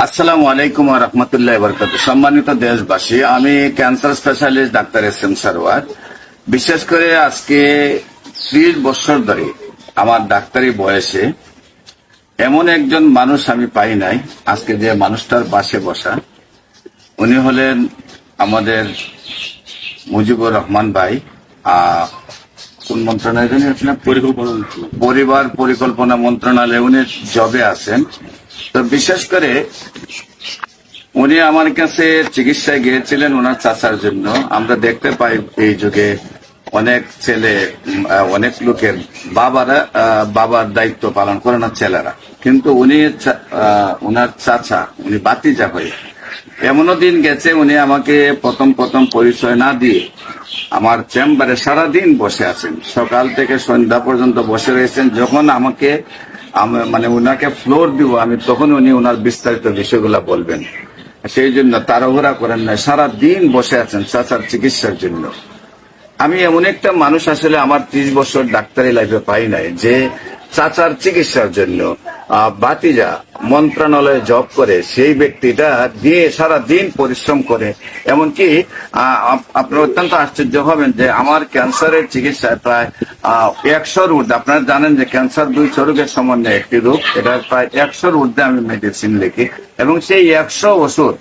আসসালামু আলাইকুম ওয়া রাহমাতুল্লাহি ওয়া বারাকাতুহু। সম্মানিত দেশবাসী, আমি cancer specialist doctor SM. Sarwar. বিশেষ করে আজকে 30 বছর ধরে আমার ডাক্তারি বয়সে এমন একজন মানুষ আমি পাই নাই আজকে যে মানুষটার পাশে বসা। উনি হলেন আমাদের মুজিবুর রহমান ভাই। কোন মন্ত্রণালয়ে জানি আছেন? পরিবার পরিকল্পনা মন্ত্রণালয়ে উনি জবে আছেন। তো বিশেষ করে উনি আমার কাছে চিকিৎসায় গিয়েছিলেন ওনার চাচার জন্য। আমরা দেখতে পাই এই যুগে অনেক ছেলে, অনেক লোকের বাবার দায়িত্ব পালন করে না ছেলেরা, কিন্তু উনি ওনার চাচা, উনি বাতিজা হয়ে এমনও দিন গেছে উনি আমাকে প্রথম পরিচয় না দিয়ে আমার চেম্বারে সারাদিন বসে আছেন, সকাল থেকে সন্ধ্যা পর্যন্ত বসে রয়েছেন। যখন আমাকে মানে ওনাকে ফ্লোর দিব আমি, তখন উনি ওনার বিস্তারিত বিষয়গুলো বলবেন। সেই জন্য তাড়াহুড়া করেন না, সারাদিন বসে আছেন চাচার চিকিৎসার জন্য। আমি এমন একটা মানুষ আসলে আমার 30 বছর ডাক্তারি লাইফে পাই নাই যে চাচার চিকিৎসার জন্য বাতিজা মন্ত্রণালয়ে জব করে, সেই ব্যক্তিটা দিয়ে সারা দিন পরিশ্রম করে। এমনকি আপনারা অত্যন্ত আশ্চর্য হবেন যে আমার ক্যান্সারের চিকিৎসায় প্রায় 100-র ঊর্ধ্বে, আপনারা জানেন যে ক্যান্সার 2 রোগের সমন্বয়ে একটি রোগ, এটা প্রায় 100-র ঊর্ধ্বে আমি মেডিসিন লিখি। এবং সেই 100 ওষুধ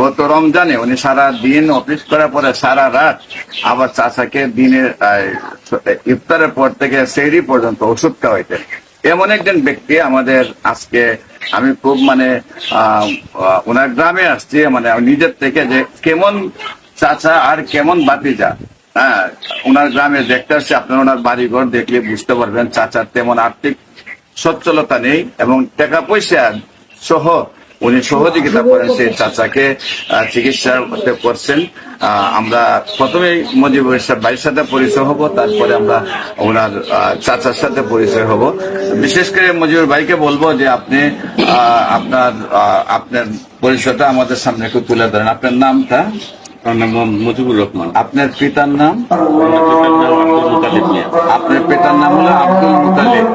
গত রমজানে উনি সারা দিন অফিস করার পরে সারা রাত আবার চাচাকে দিনের ইফতারের পর থেকে সেহরি পর্যন্ত ওষুধ খাওয়াইতেন। এমন একজন ব্যক্তি আমাদের আজকে আমি খুব ওনার গ্রামে আসছি, নিজের থেকে যে কেমন চাচা আর কেমন বাতিজা। ওনার গ্রামে দেখতে আসছে, আপনার ওনার বাড়িঘর দেখলে বুঝতে পারবেন চাচার তেমন আর্থিক সচ্ছলতা নেই এবং টাকা পয়সা সহ উনি সহযোগিতা করেন সেই চাচাকে চিকিৎসা করছেন। আমরা প্রথমেই মুজিবুর ভাইয়ের সাথে পরিচয় হব, তারপরে আমরা ওনার চাচার সাথে পরিচয় হব। বিশেষ করে মুজিবুর ভাইকে বলবো যে আপনি আপনার পরিচয়টা আমাদের সামনে একটু তুলে ধরেন। আপনার নামটা? আমার নাম মুজিবুর রহমান। আপনার পিতার নাম? আব্দুল মুতালিব। আপনার পিতার নাম হলো আব্দুল মুতালিব।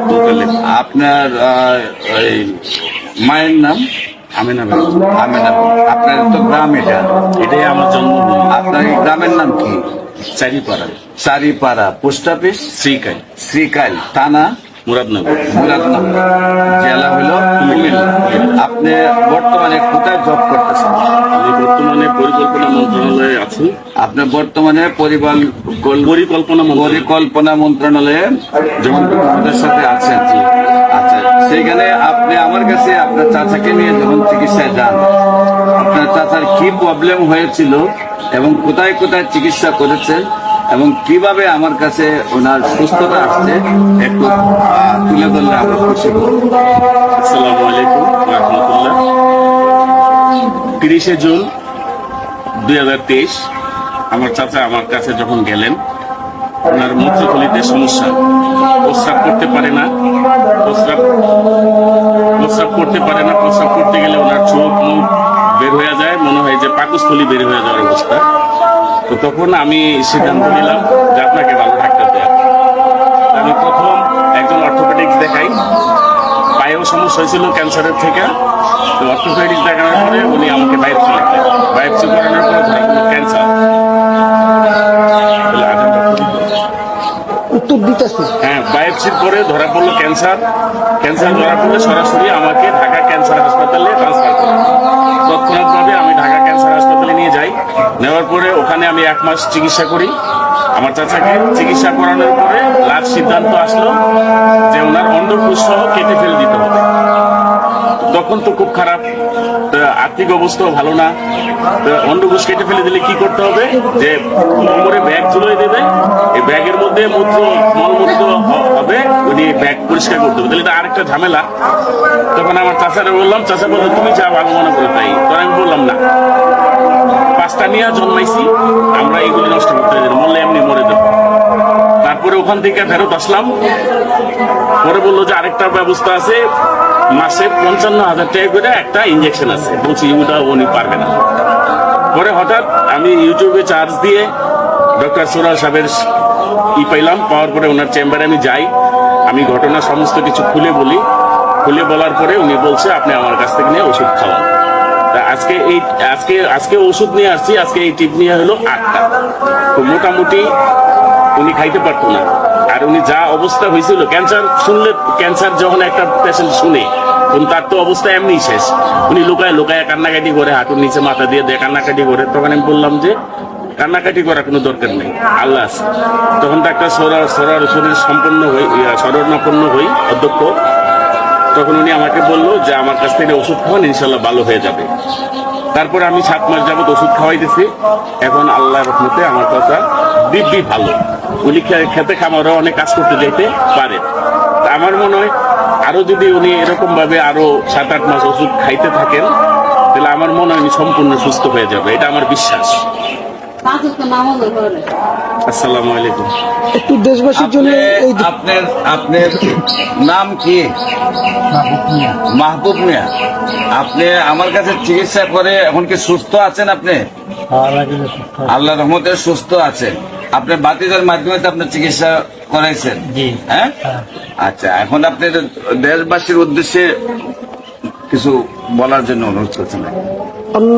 আপনার মায়ের নাম? আমিনা। আপনার তো গ্রাম, এটাই আমার জন্মভূমি। আপনার এই গ্রামের নাম কি? চারিপাড়া। Post office? শ্রীকাইল। থানা? মুরাদনগর। জেলা হলো কুমিল্লা। আপনি বর্তমানে কোথায় জব করতেছেন? আমি বর্তমানে পরিকল্পনা মন্ত্রণালয়ে আছি। আপনি বর্তমানে পরিকল্পনা মন্ত্রণালয়ে যেমন আমাদের সাথে আছেন। আচ্ছা, সেইখানে আপনি আমার কাছে আপনার চাচাকে নিয়ে যখন চিকিৎসায় যান, আপনার চাচার কি প্রবলেম হয়েছিল এবং কোথায় চিকিৎসা করেছেন এবং কিভাবে আমার কাছে ওনার সুস্থতা আসছে একটু তুলে ধরলে আমরা খুশি হব। আসসালামু আলাইকুম ওয়া রাহমাতুল্লাহ। 30 জুন 2023 আমার চাচা আমার কাছে যখন গেলেন, ওনার মূত্রথলিতে সমস্যা, প্রস্রাব করতে পারে না। প্রস্রাব করতে গেলে ওনার চোখ মুখ বের হয়ে যায়, মনে হয় যে পাকস্থলী বের হয়ে যাওয়ার অবস্থা। তো তখন আমি সিদ্ধান্ত নিলাম যে আপনাকে ভালো ডাক্তার দেয়া। আমি প্রথম একজন অর্থোপেডিক্স দেখাই। পায়েও সমস্যা হয়েছিল ক্যান্সারের থেকে। তো অর্থোপেডিক্স দেখানোর পরে উনি আমাকে বায়োপসি লেখলেন। বায়োপসি করানোর পরে ধরা পড়লো ক্যান্সার। হ্যাঁ, বায়োপসির পরে ধরা পড়লো ক্যান্সার ধরা পড়লে সরাসরি আমাকে ঢাকা ক্যান্সার হাসপাতালে ট্রান্সফার করে। তৎক্ষণাৎভাবে আমি ঢাকা ক্যান্সার হাসপাতালে নিয়ে যাই। নেওয়ার পরে ওখানে আমি 1 মাস চিকিৎসা করি আমার চাচাকে। চিকিৎসা করানোর পরে লাস্ট সিদ্ধান্ত আসলো যে ওনার অন্ডকোষ সহ কেটে ফেলে দিতে হবে। তখন তো খুব খারাপ, আর্থিক অবস্থাও ভালো না। অন্ডকোষ কেটে ফেলে দিলে কি করতে হবে, যে কোমরে ব্যাগ ঝুলিয়ে দেবে, এই ব্যাগের মধ্যে মলমূত্র হবে, উনি ব্যাগ পরিষ্কার করতে হবে। তাহলে এটা আরেকটা ঝামেলা। তখন আমার চাচারে বললাম, চাচা বললো তুমি যা ভালো মনে করো তাই। তখন আমি বললাম না, 5টা নিয়ে জন্মাইছি, আমরা এগুলি নষ্ট করতে পারি, মরলে এমনি মরে দেবো। তারপরে ওখান থেকে ফেরত আসলাম। পরে বললো যে আরেকটা ব্যবস্থা আছে, মাসে 55,000 টাকা করে একটা ইঞ্জেকশন আছে। বলছি ওটা উনি পারবে না। পরে হঠাৎ আমি ইউটিউবে চার্জ দিয়ে ডক্টর সোরাল সাহেবের পাইলাম। পাওয়ার পরে ওনার চেম্বারে আমি যাই। আমি ঘটনা সমস্ত কিছু খুলে বলার পরে উনি বলছে আপনি আমার কাছ থেকে নিয়ে ওষুধ খাওয়ান। তা আজকে ওষুধ নিয়ে আসছি, আজকে এই টিপ নিয়ে হলো 8টা। তো মোটামুটি উনি খাইতে পারতো না। আর উনি যা অবস্থা হয়েছিল, ক্যান্সার শুনলে, ক্যান্সার যখন একটা পেশেন্ট শুনে তখন তার তো অবস্থা এমনি শেষ। উনি লুকায় লুকায় কান্নাকাটি করে, হাঁটুর নিচে মাথা দিয়ে দিয়ে কান্নাকাটি করে। তখন আমি বললাম যে কান্নাকাটি করার কোনো দরকার নেই, আল্লাহ আছে। তখন ডাক্তার শরীর সম্পন্ন হই, শরণাপন্ন হই অধ্যক্ষ, তখন উনি আমাকে বললো যে আমার কাছ থেকে ওষুধ খাওয়ান, ইনশাল্লাহ ভালো হয়ে যাবে। তারপরে আমি 7 মাস যাবত ওষুধ খাওয়াইতেছি। এখন আল্লাহ রহমতে আমার কথা দিব্যি ভালো। উনি খেতে খামারও অনেক কাজ করতে যেতে পারে। তা আমার মনে হয় আরো যদি উনি এরকম ভাবে আরো 7-8 মাস ওষুধ খাইতে থাকেন, তাহলে আমার মনে হয় উনি সম্পূর্ণ সুস্থ হয়ে যাবে, এটা আমার বিশ্বাস। আসসালামু আলাইকুম। একটু দেশবাসীর জন্য এই আপনার আপনার নাম কি? মাহবুব মিয়া। আপনি আমার কাছে চিকিৎসা করে এখন কি সুস্থ আছেন? আপনি আল্লাহ রহমতে সুস্থ আছেন। আপনি বাতিজার মাধ্যমে তো আপনার চিকিৎসা করাইছেন, হ্যাঁ? আচ্ছা, এখন আপনি দেশবাসীর উদ্দেশ্যে কিছু বলার জন্য অনুরোধ করছেন। অন্য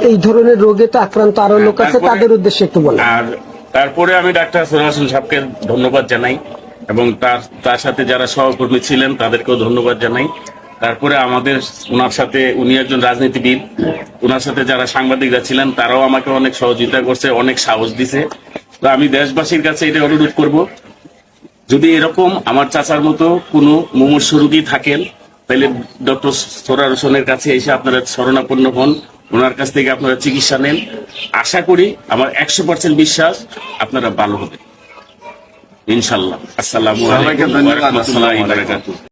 এই ধরনের রোগে তো আক্রান্ত আরো লোক আছে, তাদের উদ্দেশ্যে একটু বলেন। আর তারপরে আমি ডাক্তার সোহেল হাসান সাহেবকে ধন্যবাদ জানাই, এবং তার সাথে যারা সহকর্মী ছিলেন তাদেরকেও ধন্যবাদ জানাই। তারপরে ওনার সাথে, উনি একজন রাজনীতিবিদ, ওনার সাথে যারা সাংবাদিকরা ছিলেন তারাও আমাকে অনেক সহযোগিতা করছে, অনেক সাহস দিছে। তো আমি দেশবাসীর কাছে এটা অনুরোধ করব, যদি এরকম আমার চাচার মতো কোনো মুমূর্ষু রোগী থাকেন, তাহলে ডক্টর সোহরার হোসেনের কাছে এসে আপনারা শরণাপন্ন হন, ওনার কাছ থেকে আপনারা চিকিৎসা নেন। আশা করি, আমার 100% বিশ্বাস আপনারা ভালো হবেন ইনশাল্লাহ। আসসালামু আলাইকুম ওয়া রাহমাতুল্লাহি ওয়া বারাকাতুহু।